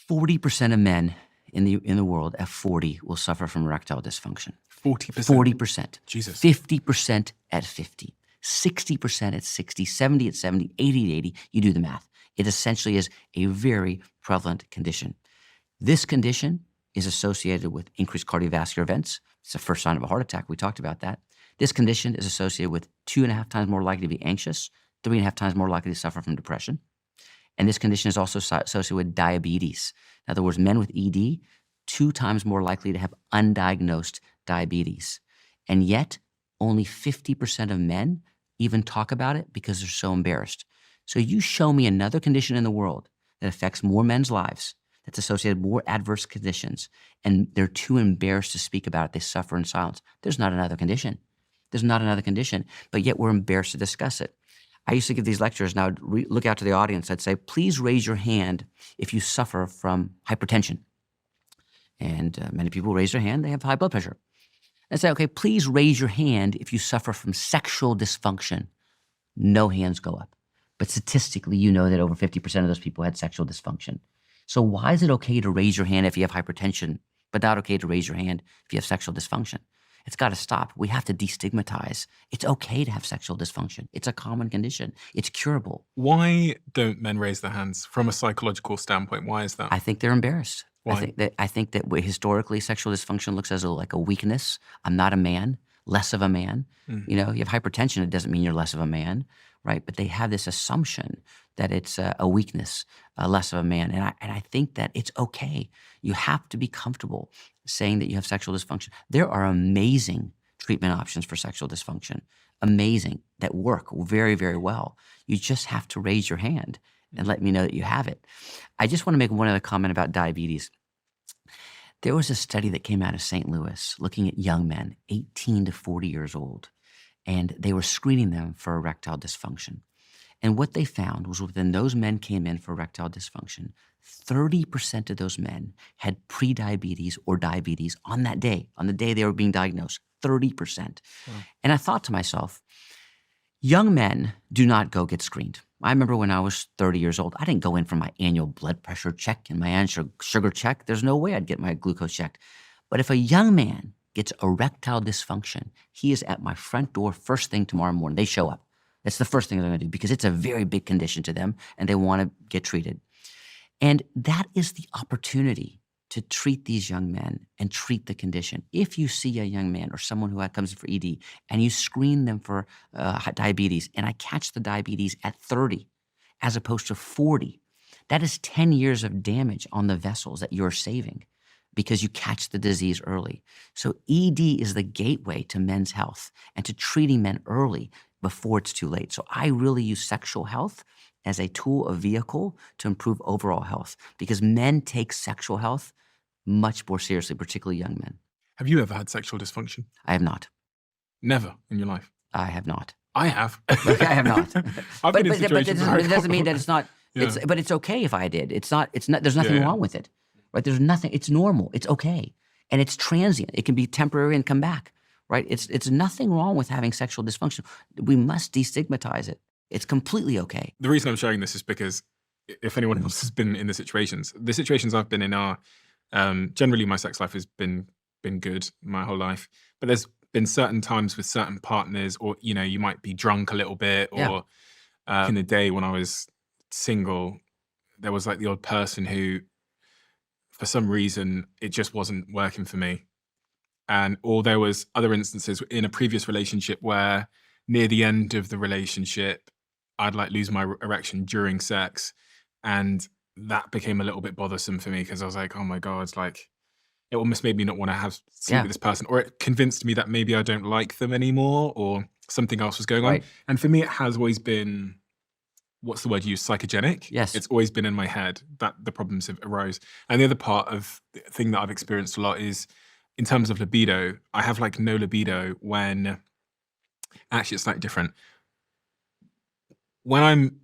40% of men in the world at 40 will suffer from erectile dysfunction. 40%? 40%. Jesus. 50% at 50. 60% at 60, 70 at 70, 80 at 80. You do the math. It essentially is a very prevalent condition. This condition is associated with increased cardiovascular events. It's the first sign of a heart attack. We talked about that. This condition is associated with 2.5 times more likely to be anxious, 3.5 times more likely to suffer from depression. And this condition is also associated with diabetes. In other words, men with ED, 2 times more likely to have undiagnosed diabetes. And yet, only 50% of men even talk about it because they're so embarrassed. So you show me another condition in the world that affects more men's lives, that's associated with more adverse conditions, and they're too embarrassed to speak about it. They suffer in silence. There's not another condition. There's not another condition, but yet we're embarrassed to discuss it. I used to give these lectures, and I would look out to the audience. I'd say, please raise your hand if you suffer from hypertension. And many people raise their hand. They have high blood pressure. I'd say, okay, please raise your hand if you suffer from sexual dysfunction. No hands go up. But statistically, you know that over 50% of those people had sexual dysfunction. So why is it okay to raise your hand if you have hypertension, but not okay to raise your hand if you have sexual dysfunction? It's got to stop. We have to destigmatize. It's okay to have sexual dysfunction. It's a common condition. It's curable. Why don't men raise their hands from a psychological standpoint? Why is that? I think they're embarrassed. Why? I think that historically sexual dysfunction looks as like a weakness. I'm not a man, less of a man. You know, you have hypertension, it doesn't mean you're less of a man, right? But they have this assumption that it's a weakness, less of a man. And I think that it's okay. You have to be comfortable saying that you have sexual dysfunction. There are amazing treatment options for sexual dysfunction, amazing, that work very, very well. You just have to raise your hand and let me know that you have it. I just want to make one other comment about diabetes. There was a study that came out of St. Louis looking at young men, 18 to 40 years old, and they were screening them for erectile dysfunction. And what they found was when those men came in for erectile dysfunction, 30% of those men had prediabetes or diabetes on that day, on the day they were being diagnosed, 30%. Wow. And I thought to myself, young men do not go get screened. I remember when I was 30 years old, I didn't go in for my annual blood pressure check and my annual sugar check. There's no way I'd get my glucose checked. But if a young man gets erectile dysfunction, he is at my front door first thing tomorrow morning. They show up. That's the first thing they're going to do because it's a very big condition to them and they want to get treated. And that is the opportunity to treat these young men and treat the condition. If you see a young man or someone who comes in for ED and you screen them for diabetes, and I catch the diabetes at 30 as opposed to 40, that is 10 years of damage on the vessels that you're saving because you catch the disease early. So ED is the gateway to men's health and to treating men early before it's too late. So I really use sexual health as a tool, a vehicle to improve overall health because men take sexual health much more seriously, particularly young men. Have you ever had sexual dysfunction? I have not. Never in your life? I have not. I have. I have not. I've been in situations where it doesn't mean that it's not. Yeah. But it's okay if I did. It's not. There's nothing wrong with it, right? There's nothing. It's normal. It's okay, and it's transient. It can be temporary and come back, right? It's nothing wrong with having sexual dysfunction. We must destigmatize it. It's completely okay. The reason I'm sharing this is because if anyone else has been in the situations I've been in are generally my sex life has been good my whole life, but there's been certain times with certain partners, or you might be drunk a little bit, or in the day when I was single, there was like the odd person who, for some reason, it just wasn't working for me, or there was other instances in a previous relationship where near the end of the relationship, I'd like lose my erection during sex, and that became a little bit bothersome for me because I was like, oh my God, like it almost made me not want to have sex with this person, or it convinced me that maybe I don't like them anymore, or something else was going on. And for me, it has always been, what's the word you use, psychogenic? Yes. It's always been in my head that the problems have arose. And the other part of the thing that I've experienced a lot is in terms of libido, I have like no libido when, actually it's slightly different. When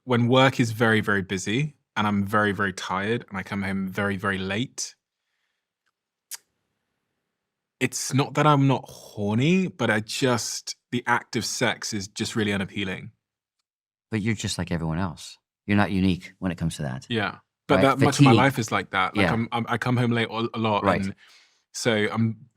work is very, very busy and I'm very, very tired and I come home very, very late, it's not that I'm not horny, but the act of sex is just really unappealing. But you're just like everyone else. You're not unique when it comes to that. Yeah. But right? that much of my Fatigue. life is like that. Like Yeah. I come home late a lot, Right. and so I'm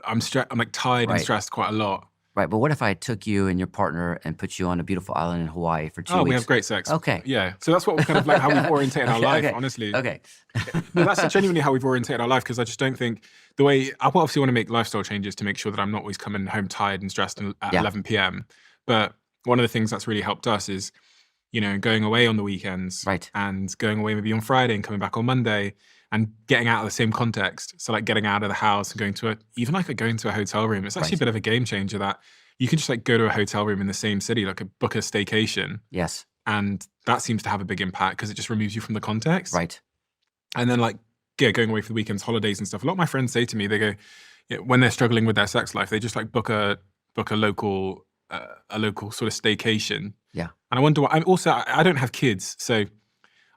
like tired and Right. stressed quite a lot. Right. But what if I took you and your partner and put you on a beautiful island in Hawaii for 2 Oh, we weeks? have great sex. Okay. Yeah. So that's what we're kind of like how we've orientated our Okay. life, Okay. honestly. Okay. No, that's genuinely how we've orientated our life, because I just don't think the way I obviously want to make lifestyle changes to make sure that I'm not always coming home tired and stressed at Yeah. 11 p.m. But one of the things that's really helped us is, going away on the weekends, Right. and going away maybe on Friday and coming back on Monday, and getting out of the same context. So like getting out of the house and going to going to a hotel room. It's actually Right. a bit of a game changer that you can just like go to a hotel room in the same city, like book a staycation. Yes. And that seems to have a big impact because it just removes you from the context. Right. And then like, going away for the weekends, holidays and stuff. A lot of my friends say to me, they go, when they're struggling with their sex life, they just like book a local sort of staycation. Yeah. And I wonder I don't have kids, so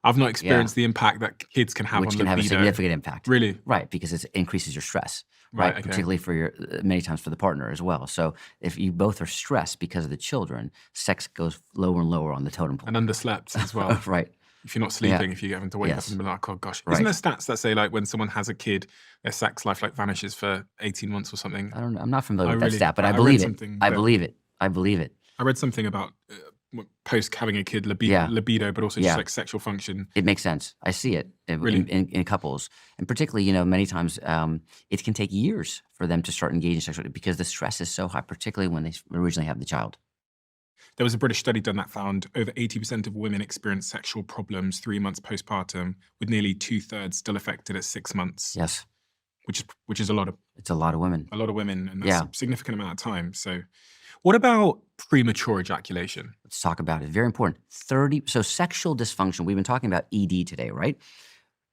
I've not experienced the impact that kids can have Which on can libido. have a significant impact. Really? Right. Because it increases your stress. Right, Right. okay. Particularly for many times for the partner as well. So if you both are stressed because of the children, sex goes lower and lower on the totem pole. And underslept as well. Right. If you're not sleeping, if you're having to wake up Yes. and be like, oh gosh. Right. Isn't there stats that say like when someone has a kid, their sex life like vanishes for 18 months or something? I don't know. I'm not familiar I with really- that stat, but I I read believe it. something I that- believe it. I believe it. I read something about post having a kid, Yeah. libido, but also Yeah. just like sexual function. It makes sense. I see it Really? in couples. And particularly, many times it can take years for them to start engaging sexually because the stress is so high, particularly when they originally have the child. There was a British study done that found over 80% of women experience sexual problems 3 months postpartum, with nearly 2/3 still affected at 6 months, Yes. which is a lot of It's a lot of women. women, and that's Yeah. a significant amount of time. So, what about premature ejaculation? Let's talk about it. Very important. So sexual dysfunction, we've been talking about ED today, right?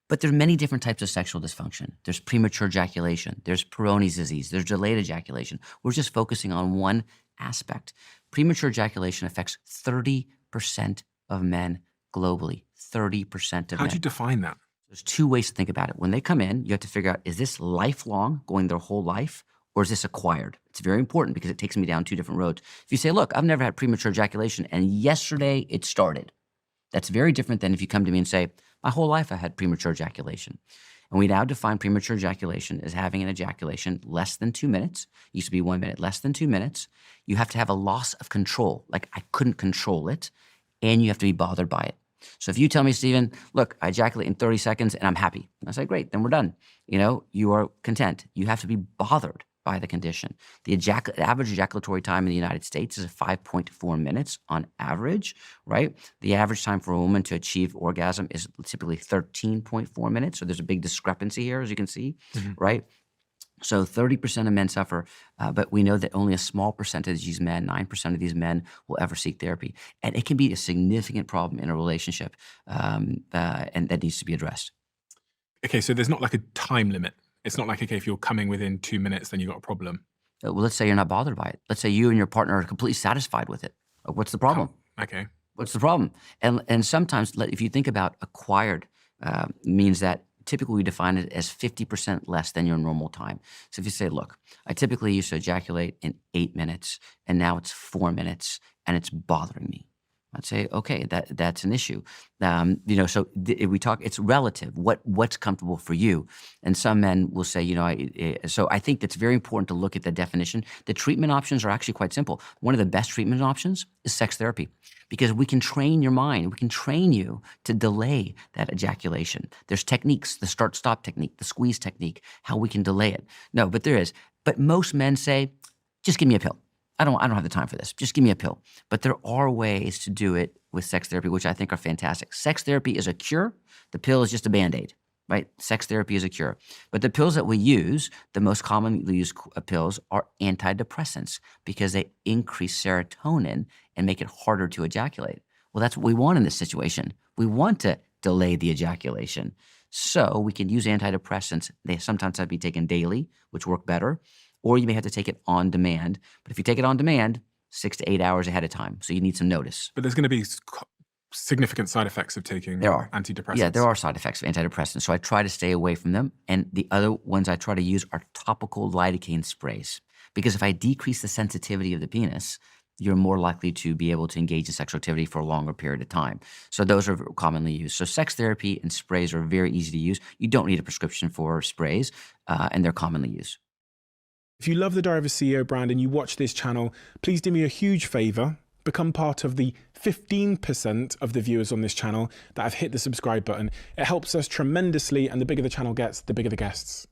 But there's many different types of sexual dysfunction. There's premature ejaculation. There's Peyronie's disease. There's delayed ejaculation. We're just focusing on one aspect. Premature ejaculation affects 30% of men globally. 30% of How men. do you define that? There's two ways to think about it. When they come in, you have to figure out, is this lifelong, going their whole life, or is this acquired? It's very important because it takes me down two different roads. If you say, look, I've never had premature ejaculation, and yesterday it started, that's very different than if you come to me and say, my whole life I had premature ejaculation. And we now define premature ejaculation as having an ejaculation less than 2 minutes. It used to be 1 minute, less than 2 minutes. You have to have a loss of control, like I couldn't control it, and you have to be bothered by it. So if you tell me, Stephen, look, I ejaculate in 30 seconds and I'm happy. I say, great, then we're done. You are content. You have to be bothered by the condition. The average ejaculatory time in the United States is 5.4 minutes on average, right? The average time for a woman to achieve orgasm is typically 13.4 minutes. So there's a big discrepancy here, as you can see, right? So 30% of men suffer, but we know that only a small percentage of these men, 9% of these men, will ever seek therapy. And it can be a significant problem in a relationship, and that needs to be addressed. Okay, so there's not like a time limit. It's not like, okay, if you're coming within 2 minutes, then you got a problem. Well, let's say you're not bothered by it. Let's say you and your partner are completely satisfied with it. What's the problem? Okay. What's the problem? And sometimes, if you think about acquired, means that typically we define it as 50% less than your normal time. So if you say, look, I typically used to ejaculate in 8 minutes, and now it's 4 minutes, and it's bothering me. I'd say, okay, that's an issue. So we talk, it's relative. What's comfortable for you? And some men will say, so I think that's very important to look at the definition. The treatment options are actually quite simple. One of the best treatment options is sex therapy, because we can train your mind. We can train you to delay that ejaculation. There's techniques, the start-stop technique, the squeeze technique, how we can delay it. No, but there is. But most men say, just give me a pill. I don't have the time for this. Just give me a pill. But there are ways to do it with sex therapy, which I think are fantastic. Sex therapy is a cure. The pill is just a Band-Aid, right? Sex therapy is a cure. But the pills that we use, the most commonly used pills, are antidepressants because they increase serotonin and make it harder to ejaculate. Well, that's what we want in this situation. We want to delay the ejaculation. So we can use antidepressants. They sometimes have to be taken daily, which work better. Or you may have to take it on demand. But if you take it on demand, 6 to 8 hours ahead of time. So you need some notice. But there's going to be significant side effects of taking antidepressants. Yeah, there are side effects of antidepressants. So I try to stay away from them. And the other ones I try to use are topical lidocaine sprays. Because if I decrease the sensitivity of the penis, you're more likely to be able to engage in sexual activity for a longer period of time. So those are commonly used. So sex therapy and sprays are very easy to use. You don't need a prescription for sprays, and they're commonly used. If you love the Diary of a CEO brand and you watch this channel, please do me a huge favor. Become part of the 15% of the viewers on this channel that have hit the subscribe button. It helps us tremendously, and the bigger the channel gets, the bigger the guests.